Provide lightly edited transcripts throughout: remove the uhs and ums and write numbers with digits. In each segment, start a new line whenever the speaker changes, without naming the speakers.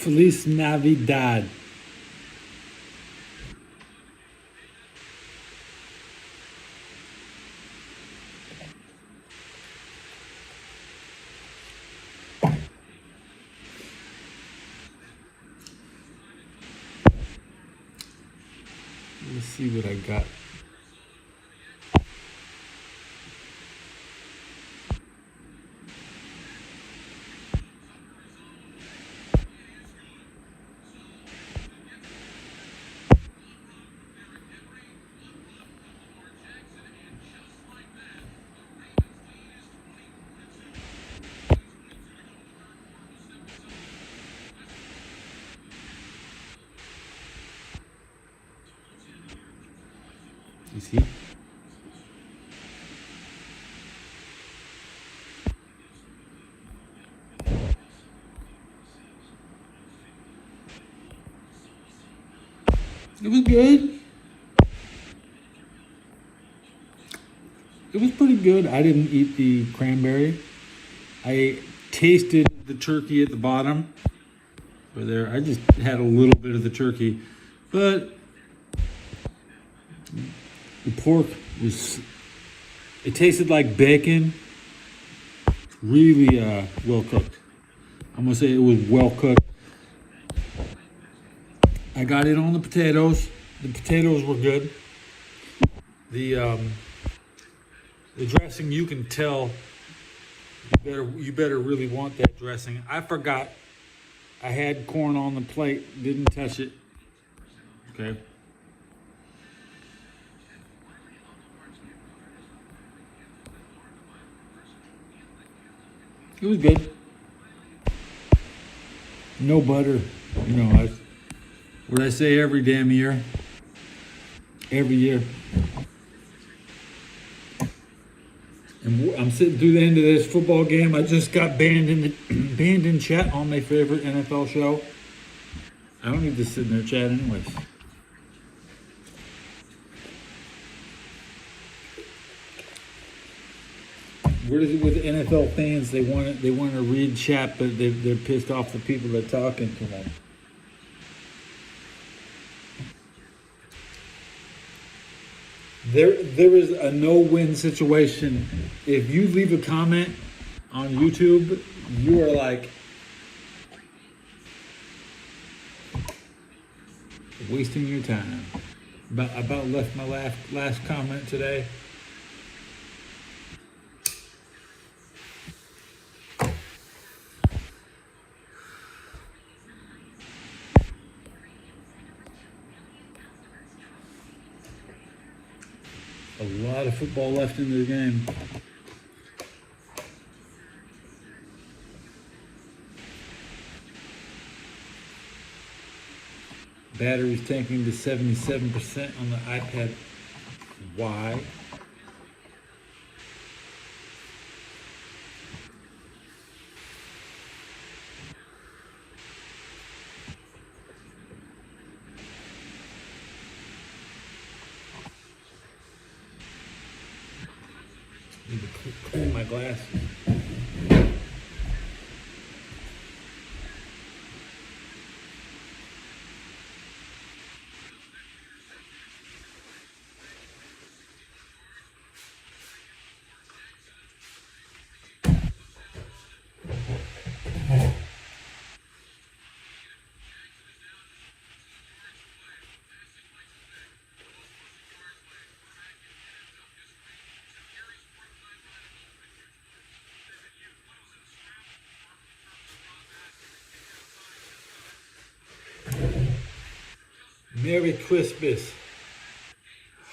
Feliz Navidad. Let's see what I got. You see? It was good. It was pretty good. I didn't eat the cranberry. I tasted the turkey at the bottom. Over there, I just had a little bit of the turkey, but the pork was. It tasted like bacon. Really well cooked. I'm gonna say it was well cooked. I got in on the potatoes. The potatoes were good. The dressing, you can tell. You better really want that dressing. I forgot. I had corn on the plate. Didn't touch it. Okay. It was good. No butter. You know, what I say every damn year. Every year. And I'm sitting through the end of this football game. I just got banned in chat on my favorite NFL show. I don't need to sit in their chat anyways. What is it with NFL fans? They want to read chat, but they're pissed off the people that are talking to them. There is a no-win situation. If you leave a comment on YouTube, you are like wasting your time. About left my last comment today. A lot of football left in the game. Battery's tanking to 77% on the iPad. Why? Need to clean my glasses. Merry Christmas.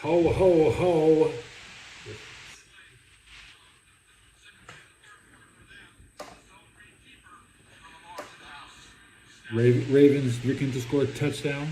Ho, ho, ho. Ravens looking to score a touchdown.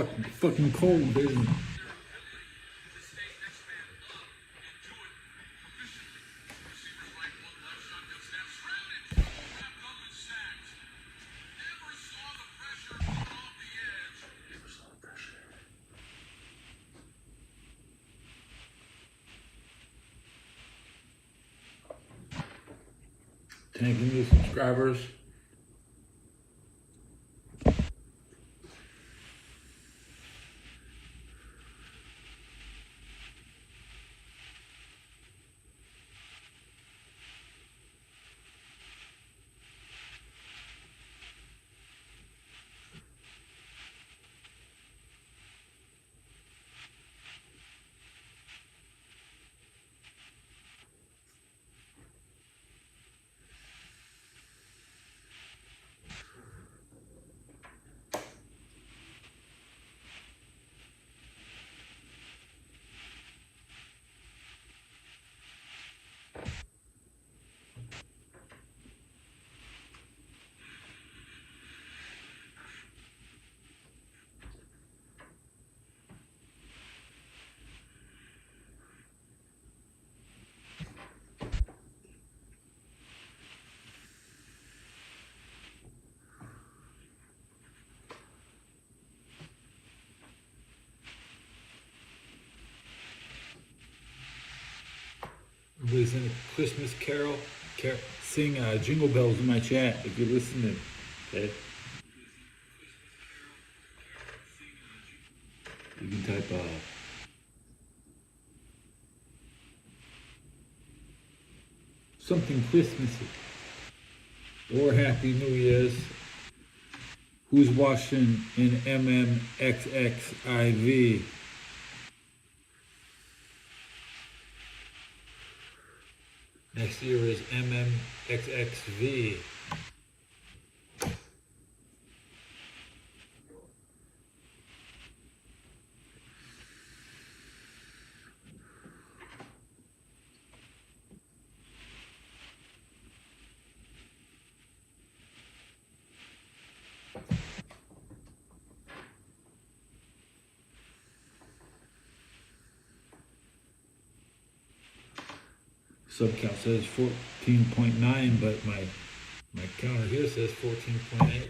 fucking cold, isn't it? Tanking new subscribers. Everybody's in a Christmas carol. Sing Jingle Bells in my chat if you're listening. Okay. You can type something Christmassy or Happy New Year's. Who's watching in MMXXIV? Next year is MMXXV. Sub count says 14.9, but my counter here says 14.8.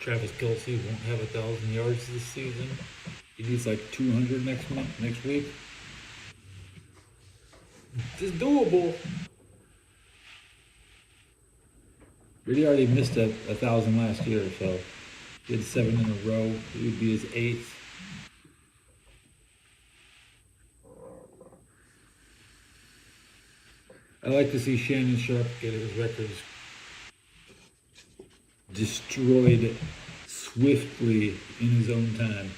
Travis Kelce won't have 1,000 yards this season. He needs like 200 next week. It's doable. But he already missed 1,000 last year, so he had 7 in a row. It would be his 8th. I like to see Shannon Sharp get his records destroyed swiftly in his own time.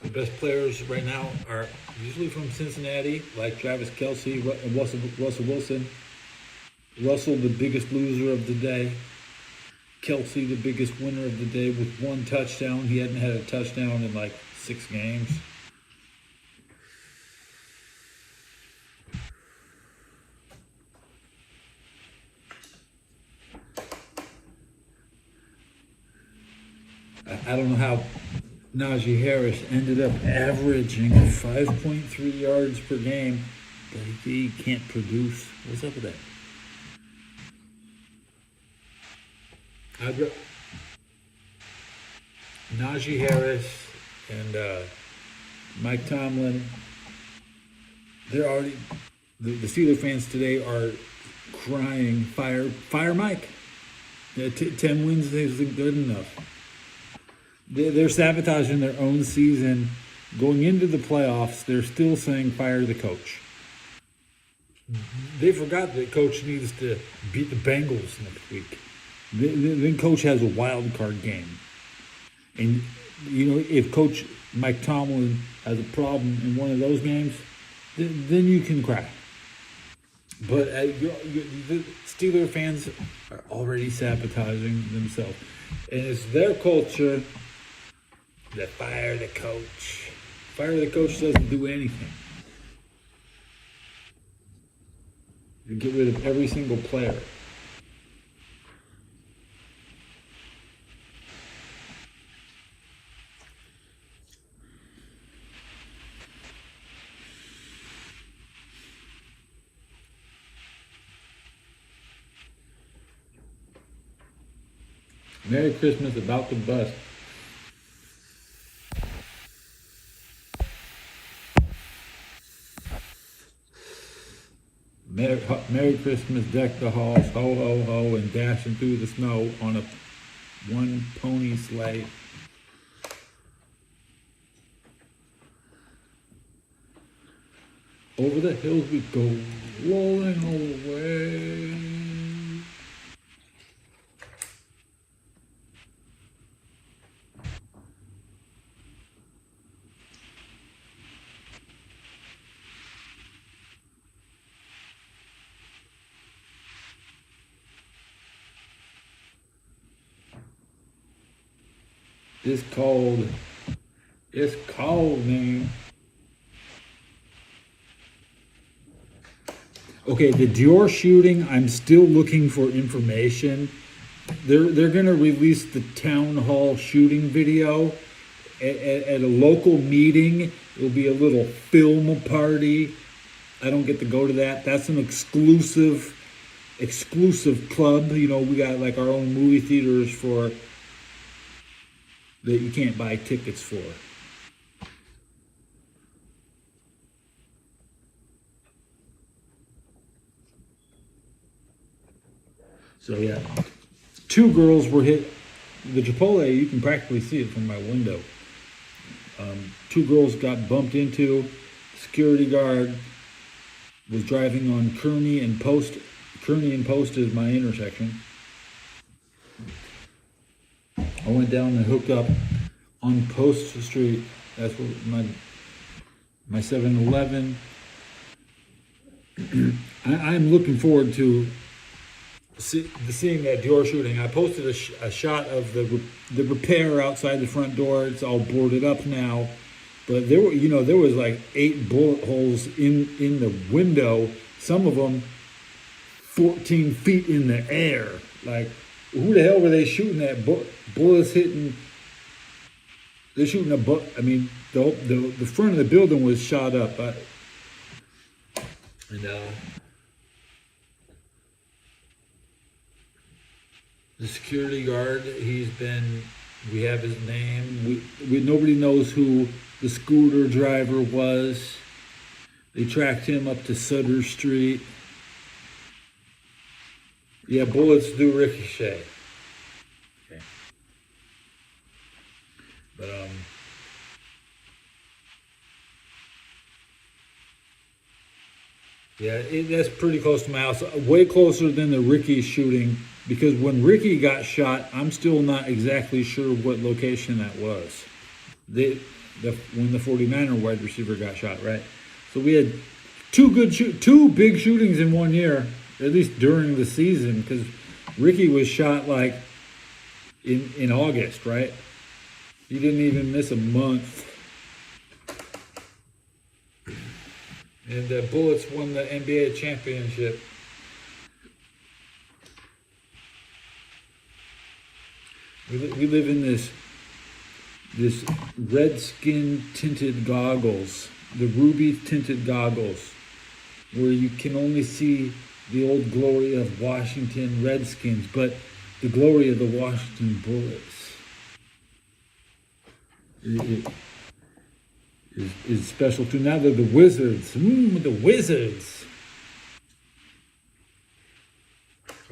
The best players right now are usually from Cincinnati, like Travis Kelce, Russell Wilson. Russell, the biggest loser of the day. Kelce, the biggest winner of the day with 1 touchdown. He hadn't had a touchdown in like 6 games. I don't know how Najee Harris ended up averaging 5.3 yards per game, but he can't produce. What's up with that? Najee Harris and Mike Tomlin, they're already, the Steelers fans today are crying, fire Mike. 10 wins isn't good enough. They're sabotaging their own season. Going into the playoffs, they're still saying fire the coach. They forgot that coach needs to beat the Bengals next week. Then coach has a wild card game. And, if Coach Mike Tomlin has a problem in one of those games, then you can cry. But the Steeler fans are already sabotaging themselves. And it's their culture that fire the coach. Fire the coach doesn't do anything. You get rid of every single player. Merry Christmas about to bust. Merry Christmas, deck the halls, ho ho ho, and dashing through the snow on a one pony sleigh. Over the hills we go, rolling away. It's cold. It's cold, man. Okay, the Dior shooting, I'm still looking for information. They're gonna release the town hall shooting video at a local meeting. It'll be a little film party. I don't get to go to that. That's an exclusive club. We got like our own movie theaters for that you can't buy tickets for. So yeah, 2 girls were hit. The Chipotle, you can practically see it from my window. 2 girls got bumped into. Security guard was driving on Kearney and Post. Kearney and Post is my intersection. I went down and hooked up on Post Street. That's where my 7-Eleven. I'm looking forward to seeing that Dior shooting. I posted a shot of the repair outside the front door. It's all boarded up now, but there was like 8 bullet holes in the window. Some of them 14 feet in the air. Like, who the hell were they shooting at? Bullets hitting. They're shooting I mean, the front of the building was shot up. The security guard, we have his name. Nobody knows who the scooter driver was. They tracked him up to Sutter Street. Yeah, bullets do ricochet. Okay. But, yeah, that's pretty close to my house. Way closer than the Ricky shooting, because when Ricky got shot, I'm still not exactly sure what location that was. When the 49er wide receiver got shot, right? So we had 2 big shootings in 1 year, at least during the season, because Ricky was shot like in August, right? He didn't even miss a month. And the Bullets won the NBA championship. We live in this red skin tinted goggles, the ruby tinted goggles, where you can only see the old glory of Washington Redskins, but the glory of the Washington Bullets is special too. Now they're the Wizards. The Wizards.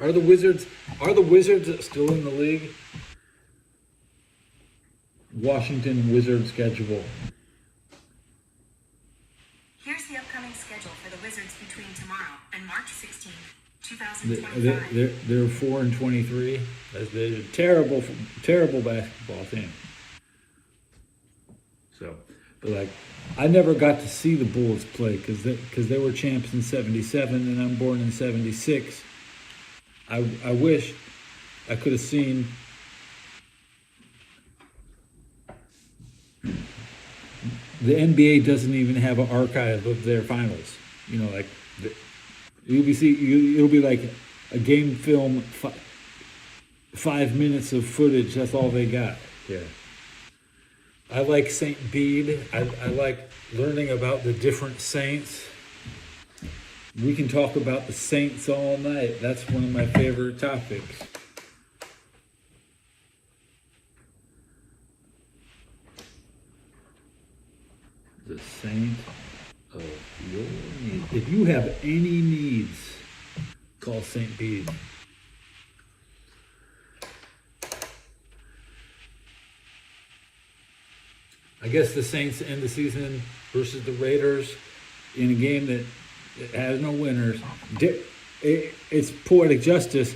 Are the Wizards still in the league? Washington Wizards schedule.
Here's the upcoming schedule for the Wizards between tomorrow and March 16th, 2025.
They're 4-23. They're a terrible basketball team. So, but like, I never got to see the Bulls play because they were champs in '77 and I'm born in '76. I wish I could have seen the NBA doesn't even have an archive of their finals. You know, like it'll be like a game film, 5 minutes of footage. That's all they got. Yeah. I like Saint Bede. I like learning about the different saints. We can talk about the saints all night. That's one of my favorite topics. The saint of your needs. If you have any needs, call Saint Bede. I guess the Saints end the season versus the Raiders in a game that has no winners. It's poetic justice.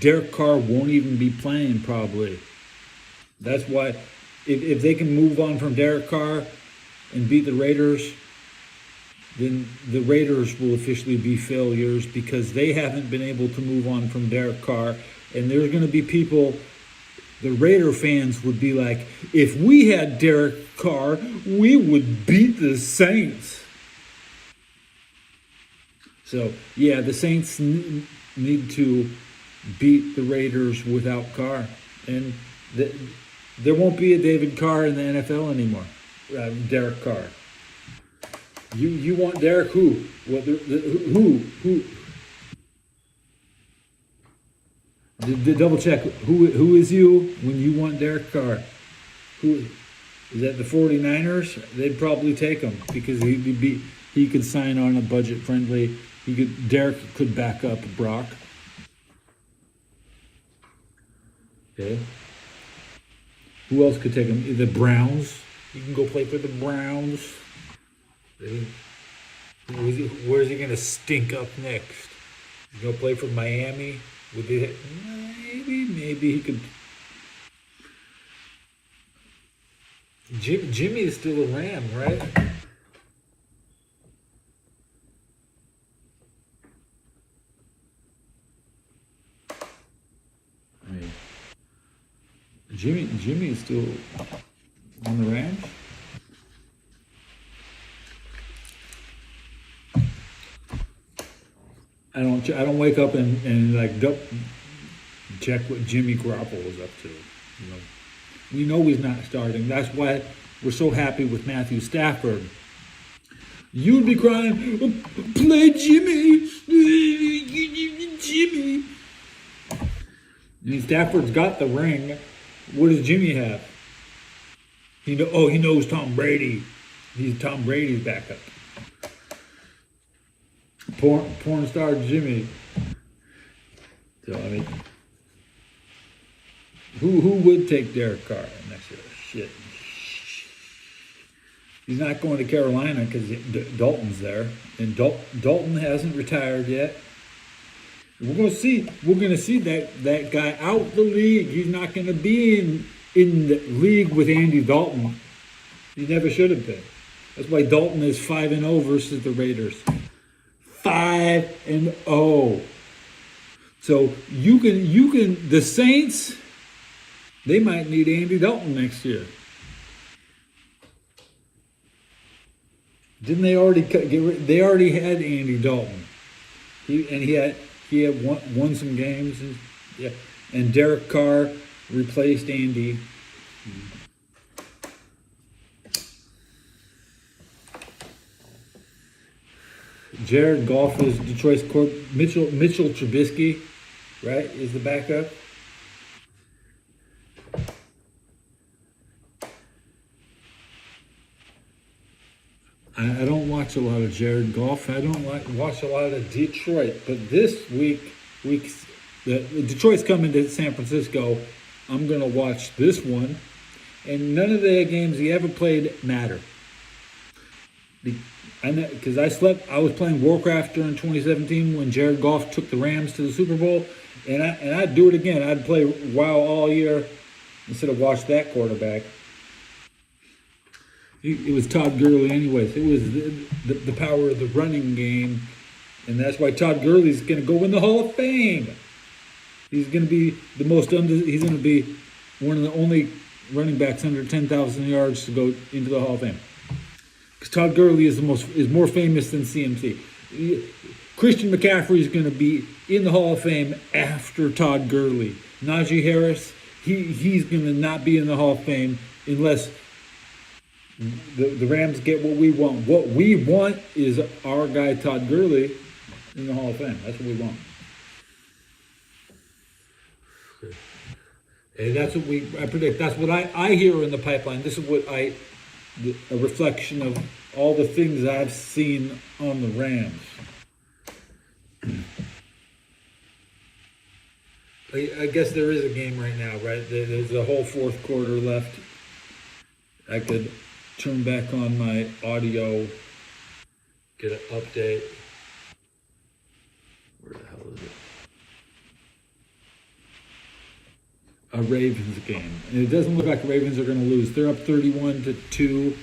Derek Carr won't even be playing probably. That's why if they can move on from Derek Carr and beat the Raiders, then the Raiders will officially be failures because they haven't been able to move on from Derek Carr. And there's going to be people, the Raider fans would be like, if we had Derek Carr, we would beat the Saints. So, yeah, the Saints need to beat the Raiders without Carr. And there won't be a David Carr in the NFL anymore. Derek Carr. You want Derek who? What? Who? Double check. Who is you when you want Derek Carr? Who is that? The 49ers? They'd probably take him because he could sign on a budget friendly. Derek could back up Brock. Okay. Who else could take him? The Browns. You can go play for the Browns. Where's he gonna stink up next? He's gonna play for Miami. Maybe he could. Jimmy is still a Ram, right? I mean, Jimmy is still on the Rams. I don't wake up and like check what Jimmy Garoppolo is up to. You know, we know he's not starting. That's why we're so happy with Matthew Stafford. You'd be crying, play Jimmy, Jimmy. I mean, Stafford's got the ring. What does Jimmy have? He knows Tom Brady. He's Tom Brady's backup. Porn star Jimmy. So I mean, who would take Derek Carr next year? Shit. He's not going to Carolina because Dalton's there, and Dalton hasn't retired yet. We're going to see that guy out the league. He's not going to be in the league with Andy Dalton. He never should have been. That's why Dalton is 5-0 versus the Raiders. 5-0. So you can the Saints, they might need Andy Dalton next year. Didn't they already they already had Andy Dalton. He had won some games and Derek Carr replaced Andy. Jared Goff is Detroit's court. Mitchell Trubisky, right, is the backup. I don't watch a lot of Jared Goff. I don't watch a lot of Detroit. But this Detroit's coming to San Francisco. I'm going to watch this one. And none of the games he ever played matter. Because I was playing Warcraft during 2017 when Jared Goff took the Rams to the Super Bowl, and I'd do it again. I'd play WoW all year instead of watch that quarterback. It was Todd Gurley anyways. It was the power of the running game, and that's why Todd Gurley's going to go in the Hall of Fame. He's going to be he's going to be one of the only running backs under 10,000 yards to go into the Hall of Fame. Because Todd Gurley is more famous than CMC. Christian McCaffrey is going to be in the Hall of Fame after Todd Gurley. Najee Harris, he's going to not be in the Hall of Fame unless the Rams get what we want. What we want is our guy Todd Gurley in the Hall of Fame. That's what we want. And that's what I predict. That's what I hear in the pipeline. This is what a reflection of all the things I've seen on the Rams. I guess there is a game right now, right? There's a whole fourth quarter left. I could turn back on my audio, get an update. Where the hell is it? A Ravens game. And it doesn't look like the Ravens are going to lose. They're up 31-2.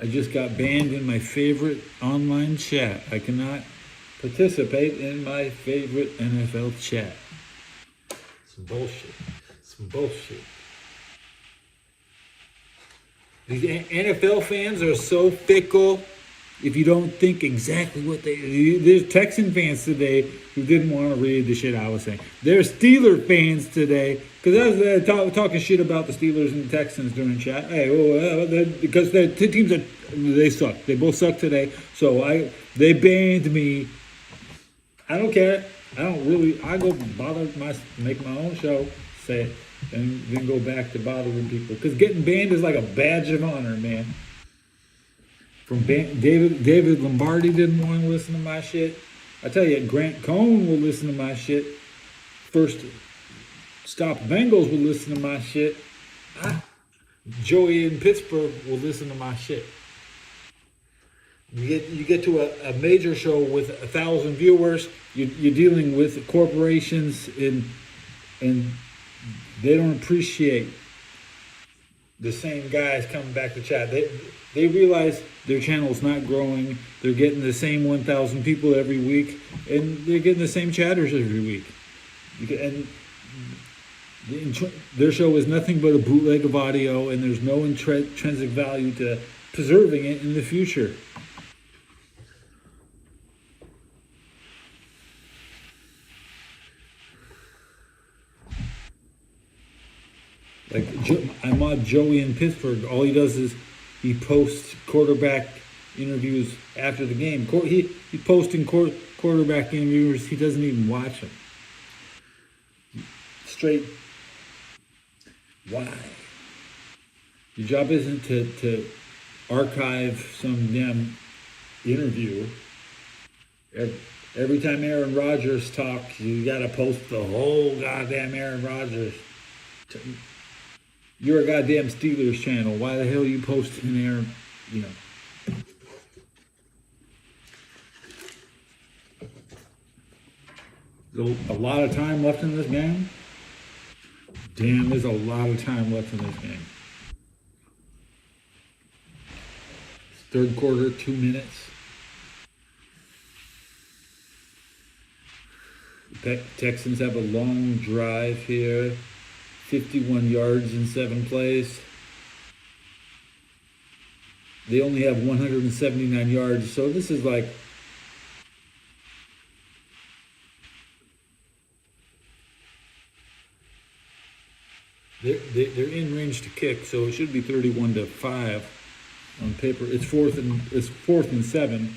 I just got banned in my favorite online chat. I cannot participate in my favorite NFL chat. Some bullshit. Some bullshit. These NFL fans are so fickle. If you don't think exactly what there's Texan fans today who didn't want to read the shit I was saying. There's Steeler fans today because I was talking shit about the Steelers and the Texans during chat. Hey, because the two teams they suck. They both suck today. So they banned me. I don't care. I go make my own show, say it, and then go back to bothering people. Because getting banned is like a badge of honor, man. David Lombardi didn't want to listen to my shit. I tell you, Grant Cohn will listen to my shit. First Stop Bengals will listen to my shit. Joey in Pittsburgh will listen to my shit. You get to a major show with 1,000 viewers. You're dealing with corporations and they don't appreciate the same guys coming back to chat. They realize their channel's not growing. They're getting the same 1,000 people every week, and they're getting the same chatters every week. And their show is nothing but a bootleg of audio, and there's no intrinsic value to preserving it in the future. Like, I mod Joey in Pittsburgh. All he does is he posts quarterback interviews after the game. He's posting quarterback interviews. He doesn't even watch them. Straight. Why? Your job isn't to archive some damn interview. Every time Aaron Rodgers talks, you got to post the whole goddamn Aaron Rodgers. You're a goddamn Steelers channel. Why the hell are you posting Aaron? There's a lot of time left in this game. Damn, there's a lot of time left in this game. Third quarter, 2 minutes. The Texans have a long drive here. 51 yards in 7 plays. They only have 179 yards, so this is like they're in range to kick, so it should be 31-5 on paper. It's fourth and 7.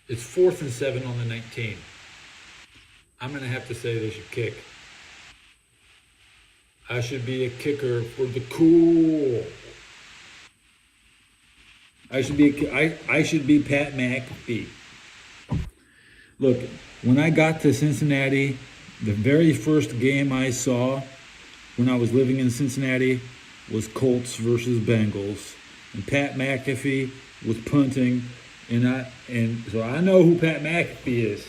It's 4th and 7 on the 19. I'm going to have to say they should kick. I should be a kicker for the cool. I should be Pat McAfee. Look, when I got to Cincinnati, the very first game I saw, when I was living in Cincinnati was Colts versus Bengals, and Pat McAfee was punting, and so I know who Pat McAfee is.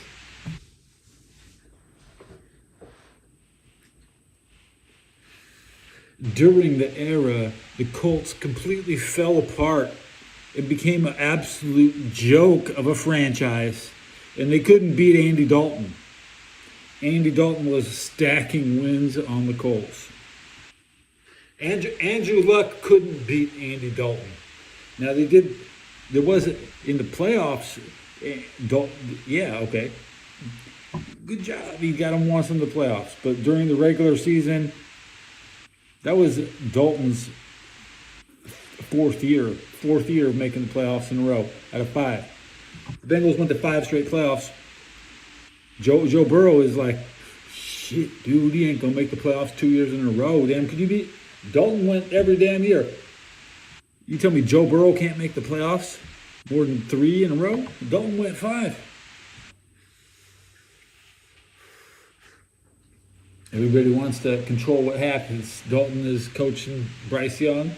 During the era, the Colts completely fell apart. It became an absolute joke of a franchise, and they couldn't beat Andy Dalton. Andy Dalton was stacking wins on the Colts. Andrew Luck couldn't beat Andy Dalton. Now they did. There wasn't in the playoffs. Dalton, yeah, okay, good job. He got him once in the playoffs, but during the regular season, that was Dalton's fourth year of making the playoffs in a row out of 5. The Bengals went to 5 straight playoffs. Joe Burrow is like, shit, dude, he ain't gonna make the playoffs 2 years in a row. Damn, could you be? Dalton went every damn year. You tell me Joe Burrow can't make the playoffs more than 3 in a row? Dalton went 5. Everybody wants to control what happens. Dalton is coaching Bryce Young.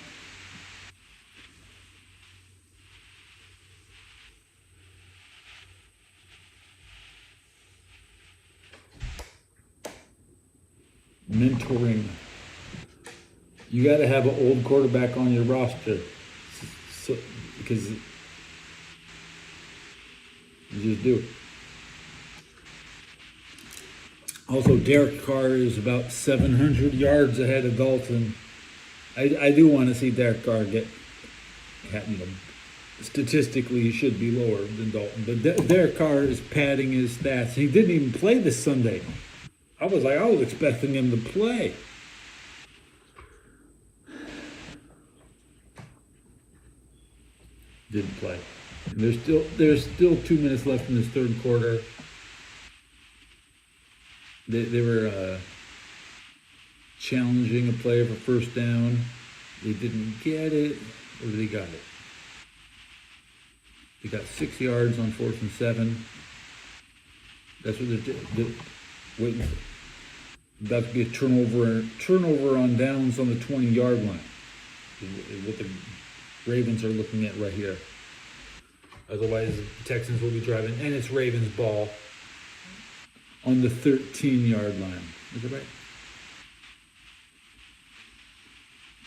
Mentoring. You got to have an old quarterback on your roster, because you just do. Also, Derek Carr is about 700 yards ahead of Dalton. I do want to see Derek Carr get, statistically he should be lower than Dalton, but Derek Carr is padding his stats. He didn't even play this Sunday. I was expecting him to play. Didn't play. And there's still 2 minutes left in this third quarter. They were challenging a player for first down. They didn't get it, or they got it. They got 6 yards on 4th and 7. That's what they're waiting for. About to be a turnover on downs on the 20-yard line. What the Ravens are looking at right here. Otherwise, the Texans will be driving, and it's Ravens ball on the 13-yard line. Is that right?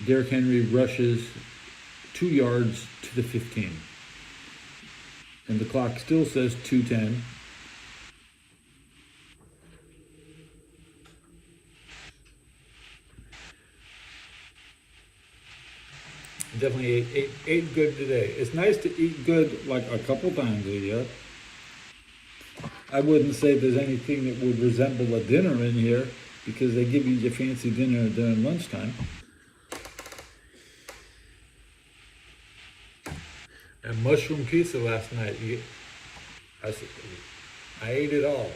Derrick Henry rushes 2 yards to the 15. And the clock still says 2:10. Definitely ate good today. It's nice to eat good like a couple times a year. I wouldn't say there's anything that would resemble a dinner in here, because they give you your fancy dinner during lunchtime. And mushroom pizza last night. I ate it all.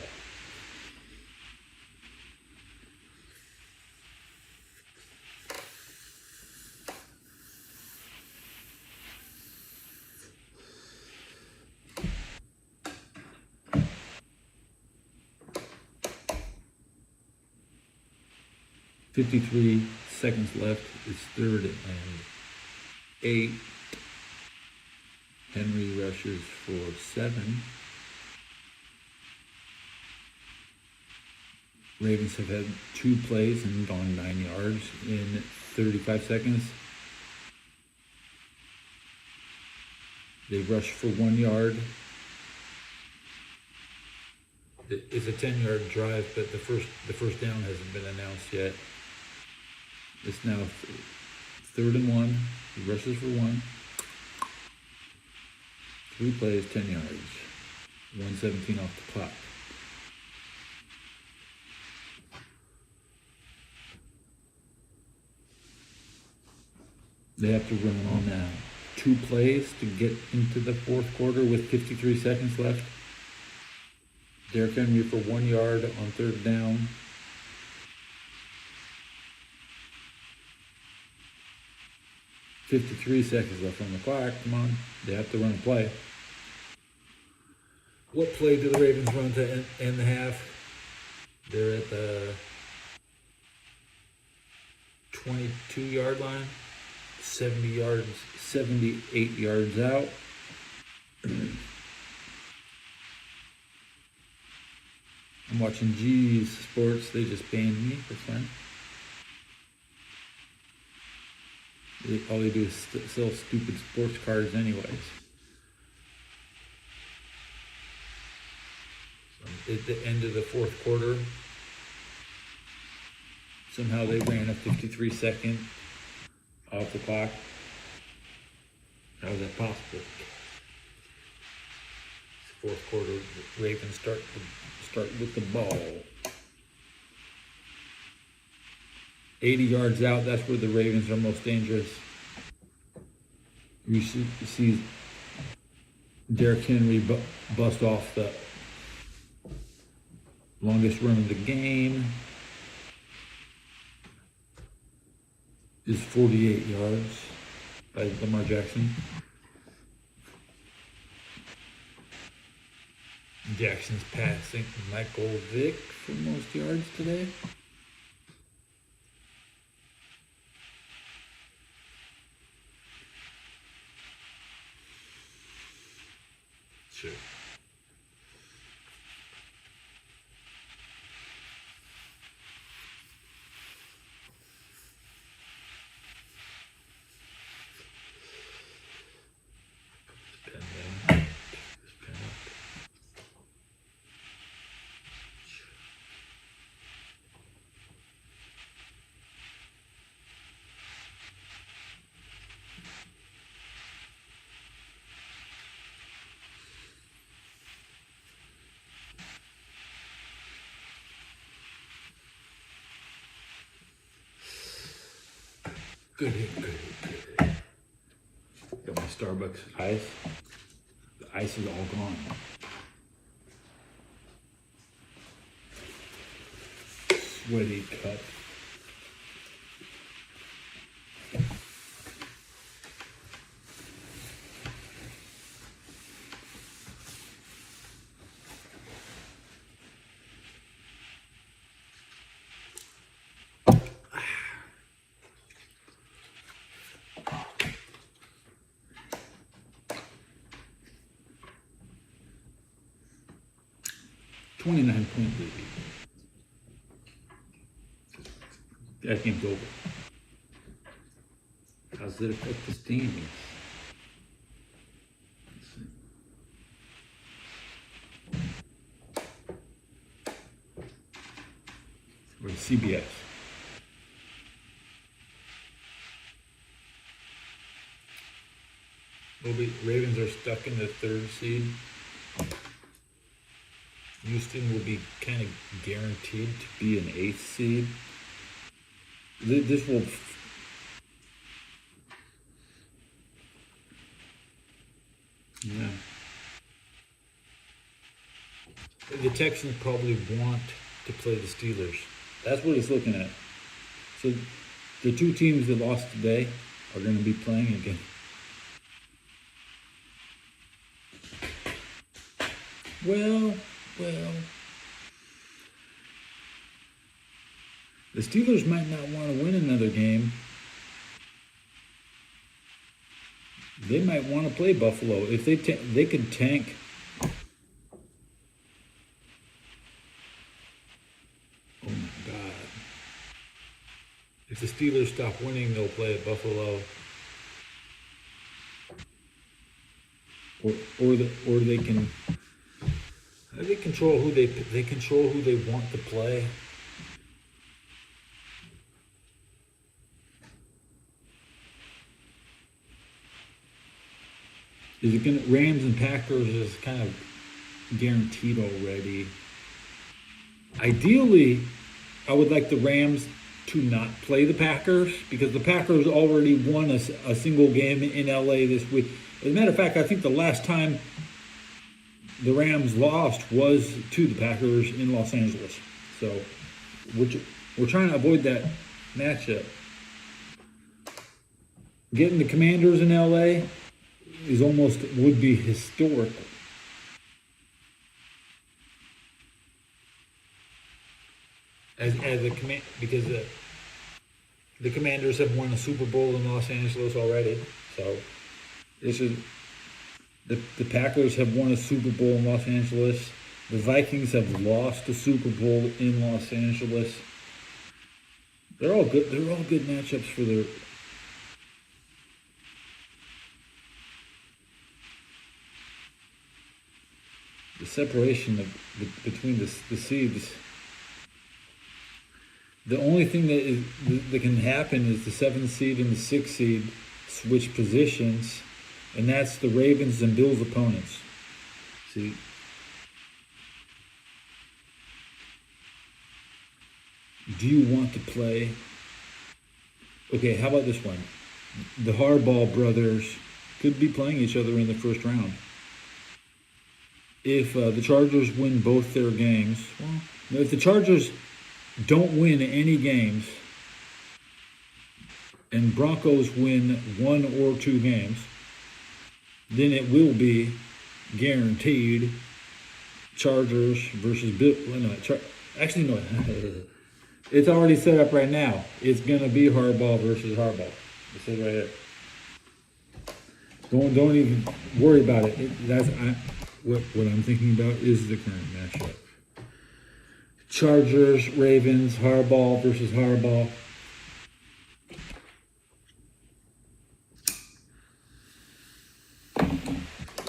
.53 seconds left. It's 3rd and 8. Henry rushes for 7. Ravens have had 2 plays and gone 9 yards in 35 seconds. They rushed for 1 yard. It's a 10-yard drive, but the first down hasn't been announced yet. It's now 3rd and 1. He rushes for 1. 3 plays, 10 yards. 1:17 off the clock. They have to run on 2 plays to get into the 4th quarter with 53 seconds left. Derrick Henry for 1 yard on 3rd down. .53 seconds left on the clock. Come on, they have to run a play. What play do the Ravens run to end the half? They're at the 22-yard line, 70 yards, 78 yards out. I'm watching G's Sports. They just banned me. That's fine. All they do is sell stupid sports cards anyways. So at the end of the fourth quarter, somehow they ran a 53-second off the clock. How is that possible? Fourth quarter, the Ravens start with the ball. 80 yards out, that's where the Ravens are most dangerous. You see Derrick Henry bust off the longest run of the game. Is 48 yards by Lamar Jackson. Jackson's passing Michael Vick for most yards today. Sure. Good hit, good hit, good hit. Got my Starbucks ice. The ice is all gone. Sweaty cup. .9 lead. That game's over. How does it affect the standings? Or CBS. Ravens are stuck in the 3rd seed. Houston will be kind of guaranteed to be an 8th seed. This will... Yeah. The Texans probably want to play the Steelers. That's what it's looking at. So the two teams that lost today are going to be playing again. Well, the Steelers might not want to win another game. They might want to play Buffalo. If they could tank. Oh my God. If the Steelers stop winning, they'll play at Buffalo. Or they can... They control who they want to play. Is it gonna Rams and Packers is kind of guaranteed already. Ideally, I would like the Rams to not play the Packers because the Packers already won a single game in LA this week. As a matter of fact, I think the last time the Rams lost was to the Packers in Los Angeles. So we're trying to avoid that matchup. Getting the Commanders in LA would be historical. Because The Commanders have won a Super Bowl in Los Angeles already. So this is the Packers have won a Super Bowl in Los Angeles. The Vikings have lost a Super Bowl in Los Angeles. They're all good. They're all good matchups for the separation between the seeds. The only thing that can happen is the 7th seed and the 6th seed switch positions, and that's the Ravens and Bills opponents. See, do you want to play? Okay, how about this one? The Harbaugh brothers could be playing each other in the first round. If the Chargers win both their games, well, if the Chargers don't win any games and Broncos win 1 or 2 games, then it will be guaranteed Chargers versus Bill. Well, no, actually, no. It's already set up right now. It's going to be Harbaugh versus Harbaugh. It says right here. Don't even worry about it. What I'm thinking about is the current matchup. Chargers, Ravens, Harbaugh versus Harbaugh.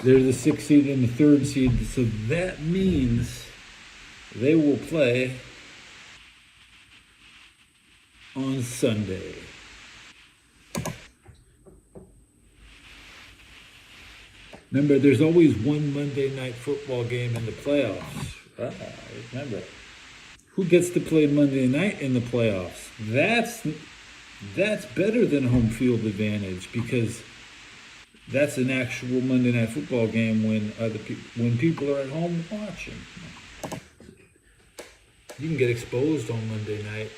They're the 6th seed and the 3rd seed, so that means they will play on Sunday. Remember, there's always one Monday night football game in the playoffs. Remember. Who gets to play Monday night in the playoffs? That's better than home field advantage, because that's an actual Monday night football game when people are at home watching. You can get exposed on Monday night.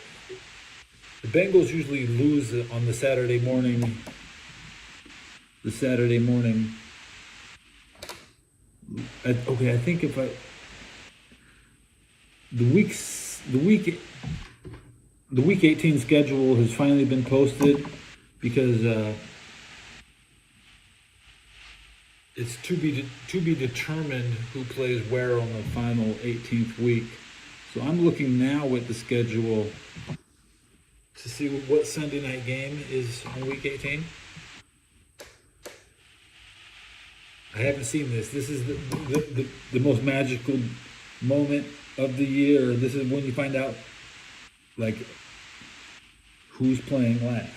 The Bengals usually lose on the Saturday morning. I think if the week 18 schedule has finally been posted, because it's to be determined who plays where on the final 18th week. So I'm looking now at the schedule to see what Sunday night game is on week 18. I haven't seen this. This is the most magical moment of the year. This is when you find out, like, who's playing last.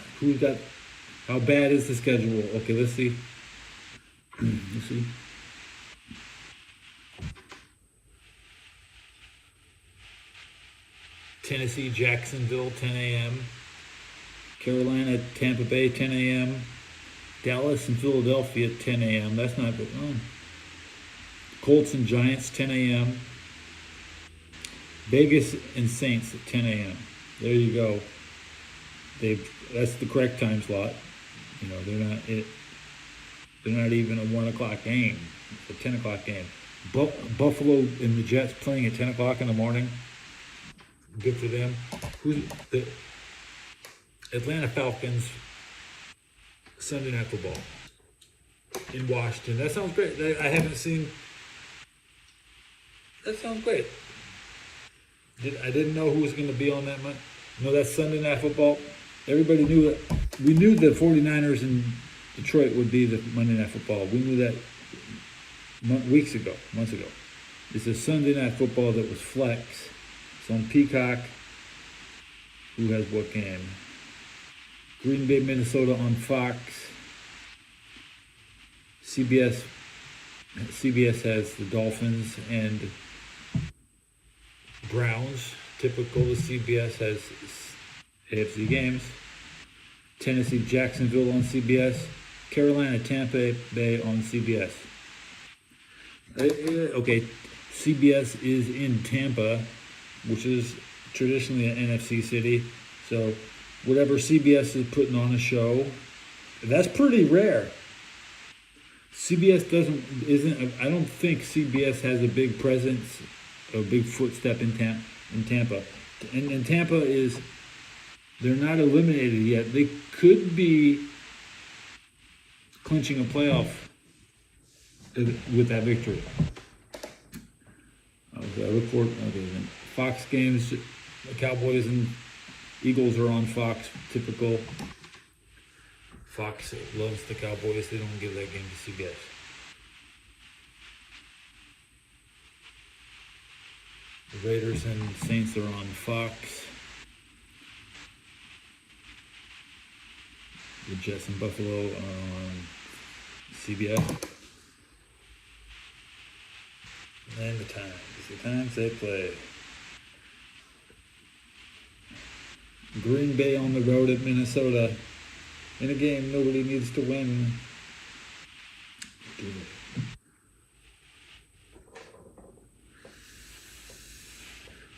How bad is the schedule? Okay, let's see. Let's see. Tennessee, Jacksonville, 10 a.m. Carolina, Tampa Bay, 10 a.m. Dallas and Philadelphia, 10 a.m. That's not good. Colts and Giants, 10 a.m. Vegas and Saints at 10 a.m. There you go. That's the correct time slot. You know, they're not even a 1 o'clock game. It's a 10 o'clock game. Buffalo and the Jets playing at 10 o'clock in the morning. Good for them. Who's the Atlanta Falcons? Sunday Night Football in Washington. That sounds great. I haven't seen. That sounds great. I didn't know who was going to be on that month. No, that's Sunday Night Football. Everybody knew that. We knew the 49ers in Detroit would be the Monday Night Football. We knew that months ago. It's a Sunday Night Football that was flex. It's on Peacock. Who has what game? Green Bay, Minnesota on Fox. CBS has the Dolphins and Browns. Typical of CBS has AFC games. Tennessee, Jacksonville on CBS. Carolina, Tampa Bay on CBS. Okay, CBS is in Tampa, which is traditionally an NFC city. So whatever CBS is putting on a show, that's pretty rare. I don't think CBS has a big presence, a big footstep in Tampa. And Tampa is They're not eliminated yet. They could be clinching a playoff with that victory. Okay, I look forward. Okay, then Fox games. The Cowboys and Eagles are on Fox. Typical. Fox loves the Cowboys. They don't give that game to CBS. The Raiders and Saints are on Fox. The Jets and Buffalo are on CBS. And the times they play. Green Bay on the road at Minnesota. In a game nobody needs to win.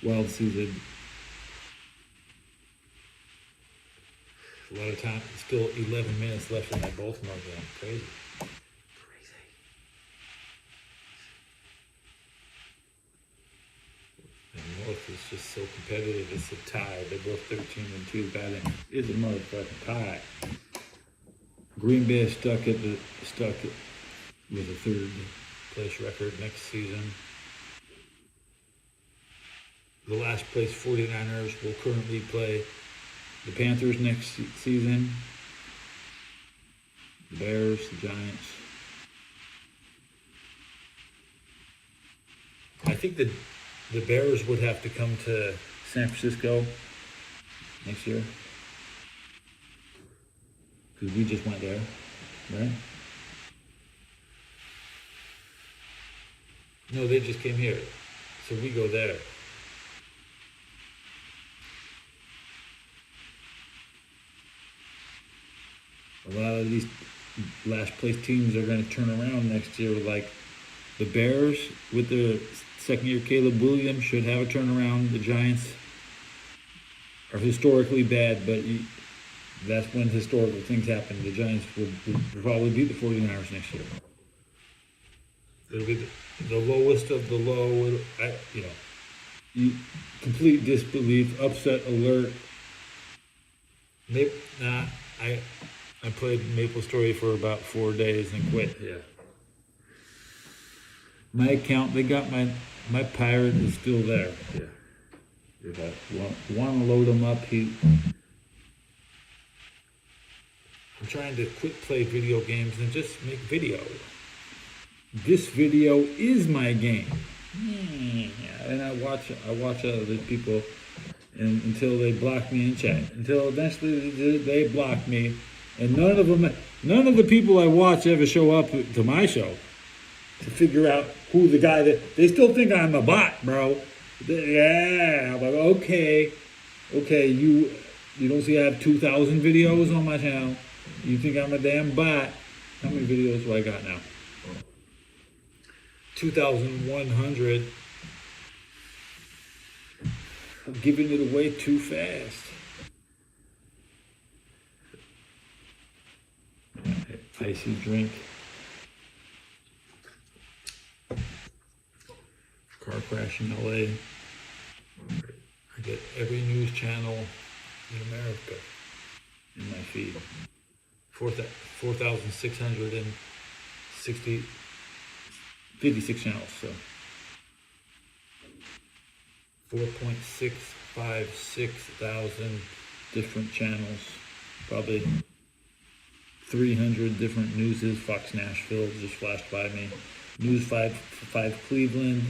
Wild season. A lot of time. Still 11 minutes left in that Baltimore game. Crazy. And North is just so competitive. It's a tie. They're both 13-2. Batting is a motherfucking tie. Green Bay is stuck with a third place record next season. The last place 49ers will currently play the Panthers next season. The Bears, the Giants. I think the Bears would have to come to San Francisco next year. Because we just went there, right? No, they just came here. So we go there. A lot of these last place teams are going to turn around next year. Like the Bears with the second year Caleb Williams should have a turnaround. The Giants are historically bad, but that's when historical things happen. The Giants will probably beat the 49ers next year. It'll be the lowest of the low. Complete disbelief, upset alert. I played MapleStory for about 4 days and quit. Yeah. My account, they got my pirate is still there. Yeah. If I want to load them up, I'm trying to quit play video games and just make video. This video is my game. Yeah. And I watch other people until they block me in chat. Until eventually they block me. And none of the people I watch ever show up to my show to figure out who the guy that they still think I'm a bot, bro. Yeah, I'm like, okay, you don't see I have 2,000 videos on my channel. You think I'm a damn bot? How many videos do I got now? 2,100. I'm giving it away too fast. Icy drink. Car crash in LA. I get every news channel in America in my feed. 56 channels, so 4.656 thousand different channels, probably 300 different newses. Fox Nashville just flashed by me. News 5 Cleveland.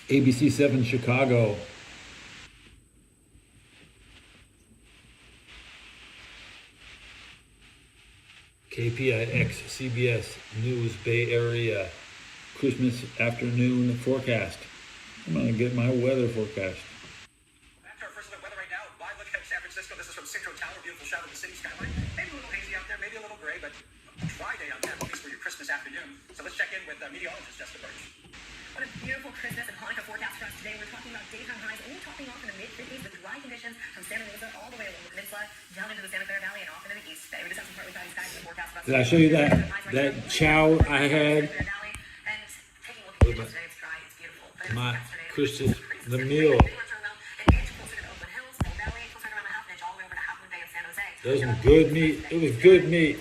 ABC 7 Chicago. KPIX CBS News Bay Area Christmas afternoon forecast. I'm gonna get my weather forecast.
Back to our first look at weather right now. Live look at San Francisco. This is from Central Tower. Beautiful shot of the city skyline. Maybe a little hazy out there, maybe a little gray, but a dry day out there, at least for your Christmas afternoon. So let's check in with meteorologist Jessica Birch.
What a beautiful Christmas and Hanukkah forecast for us today. We're talking about daytime highs only topping off in the mid-50s with dry conditions from Santa Rosa all the way along the peninsula, down into the Santa Clara Valley and off into the east bay. We just have some partly cloudy skies in the forecast.
Did I show you that chow I had?
And taking a look at today, it's dry, it's beautiful.
My Christmas The meal. That was some good meat. It was good meat.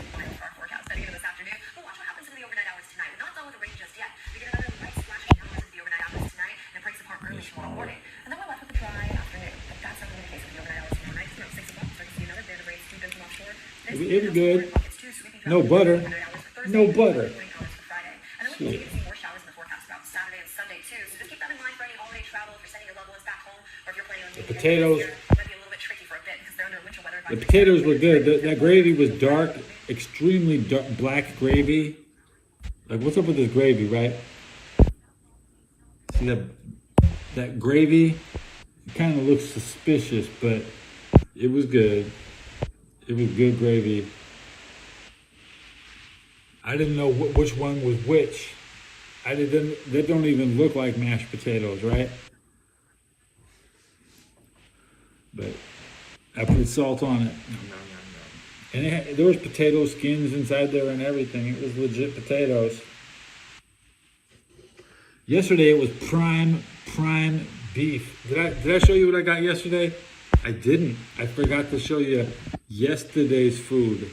It was good. No butter. No butter. Shit. The potatoes. The potatoes were good. That gravy was dark, extremely dark, black gravy. Like, what's up with this gravy, right? See that gravy? It kind of looks suspicious, but it was good. It was good gravy. I didn't know which one was which. They don't even look like mashed potatoes, right? But I put salt on it. And there was potato skins inside there and everything. It was legit potatoes. Yesterday it was prime beef. Did I show you what I got yesterday? I didn't. I forgot to show you yesterday's food.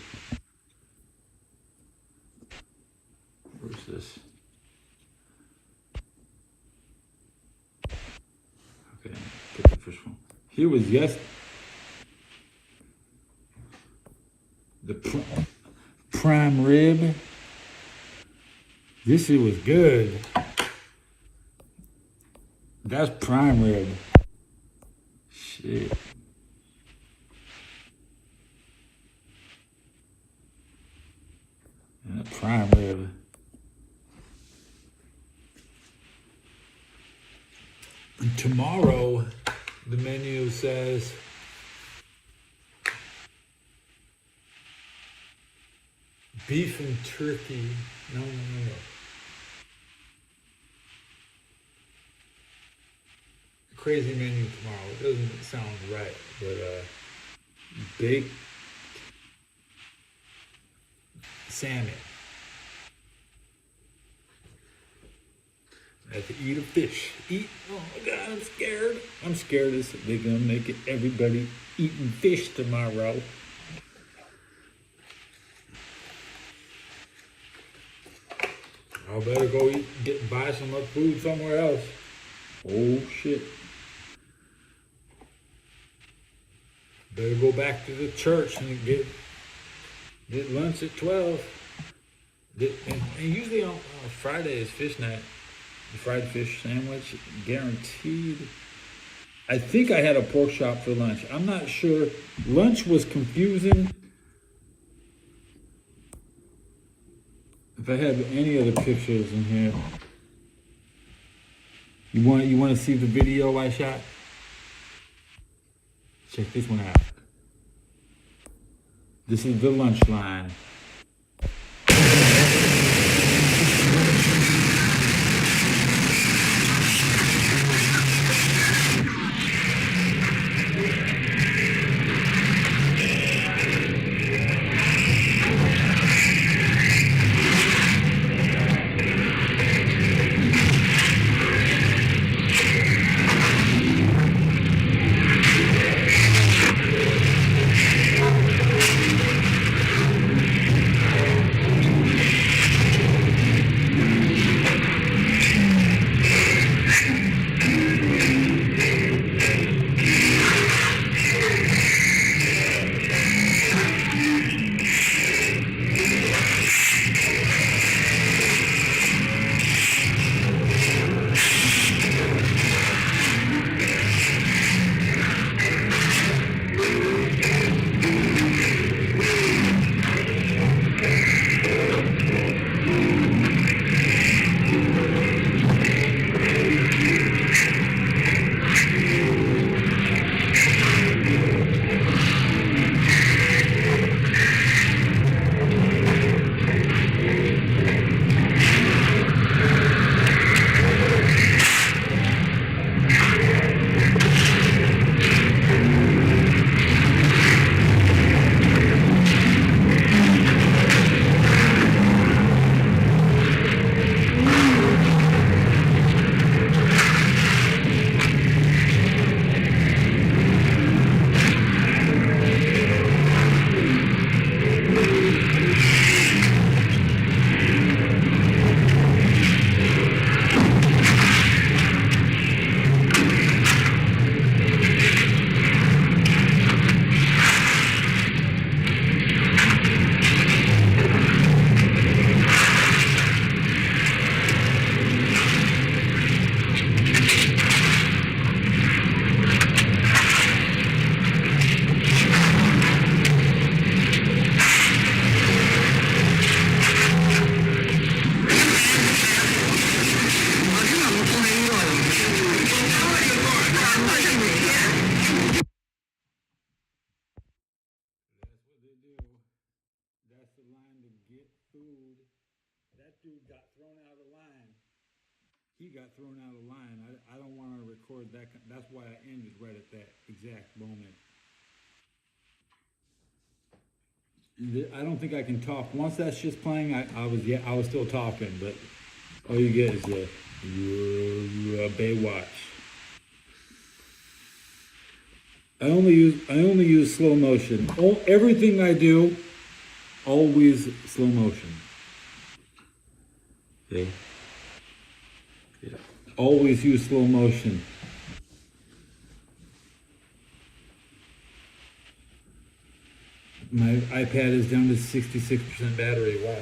Where's this? Okay, pick the first one. Here was the prime rib. This shit was good. That's prime rib. Shit. And that prime rib. And tomorrow, the menu says beef and turkey. No. Crazy menu tomorrow. It doesn't sound right, but baked salmon. I have to eat a fish. Oh my God, I'm scared. I'm scared they're gonna make it everybody eating fish tomorrow. I better go buy some food somewhere else. Oh shit. Better go back to the church and get lunch at 12. And usually on Friday is fish night. The fried fish sandwich, guaranteed. I think I had a pork chop for lunch. I'm not sure. Lunch was confusing. If I have any other pictures in here. You want to see the video I shot? Check this one out. This is the lunch line. dude got thrown out of line. He got thrown out of line. I don't want to record that. That's why I ended right at that exact moment. I don't think I can talk. Once that shit's playing, I was still talking, but all you get is a Baywatch. I only use slow motion. Everything I do, always slow motion. Okay. Yeah. Always use slow motion. My iPad is down to 66% battery. Wow.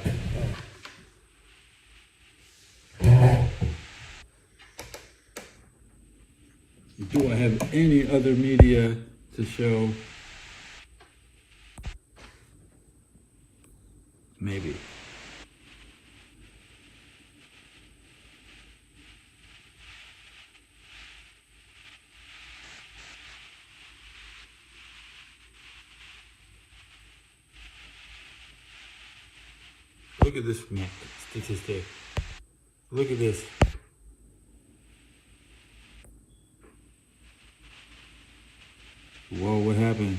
Do I have any other media to show? Maybe. Look at this statistic. Look at this. Whoa, what happened?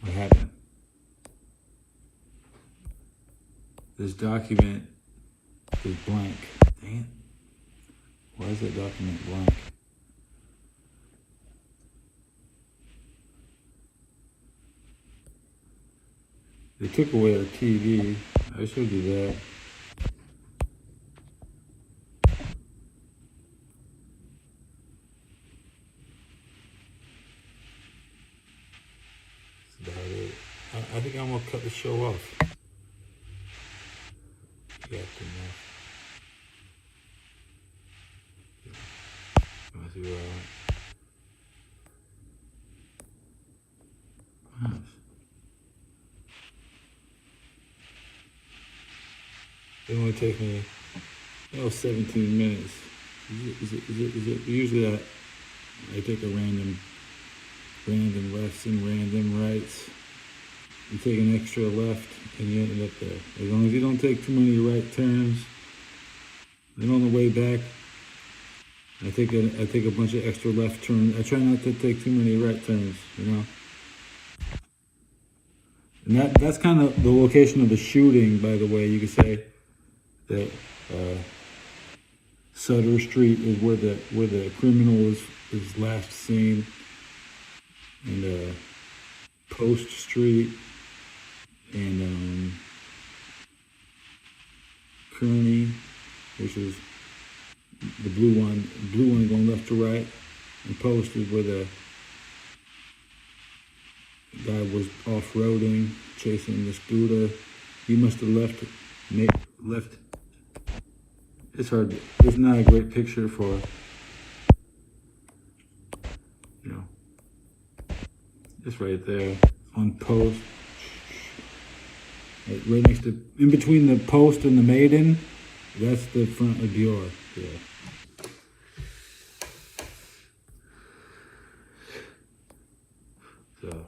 What happened? This document is blank. Dang it. Why is that document blank? They took away our TV. I showed you that. That's about it. I think I'm gonna cut the show off. Yeah, let's see where I went. It only takes me 17 minutes. Is it usually I take a random lefts and random rights. You take an extra left and you end up there. As long as you don't take too many right turns. Then on the way back, I take a bunch of extra left turns. I try not to take too many right turns, you know. And that's kind of the location of the shooting, by the way. You could say that Sutter Street is where the criminal is last seen, and Post Street and Kearney, which is the blue one going left to right, and Post is where the guy was off-roading, chasing the scooter. He must have left. It's hard. It's not a great picture for, you know. It's right there on Post. Right next to, in between the Post and the Maiden, that's the front of Dior. Yeah. So,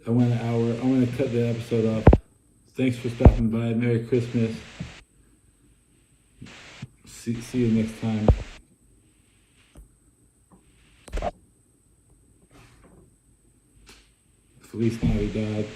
I went an hour. I want to cut the episode off. Thanks for stopping by. Merry Christmas. See you next time. Feliz Navidad.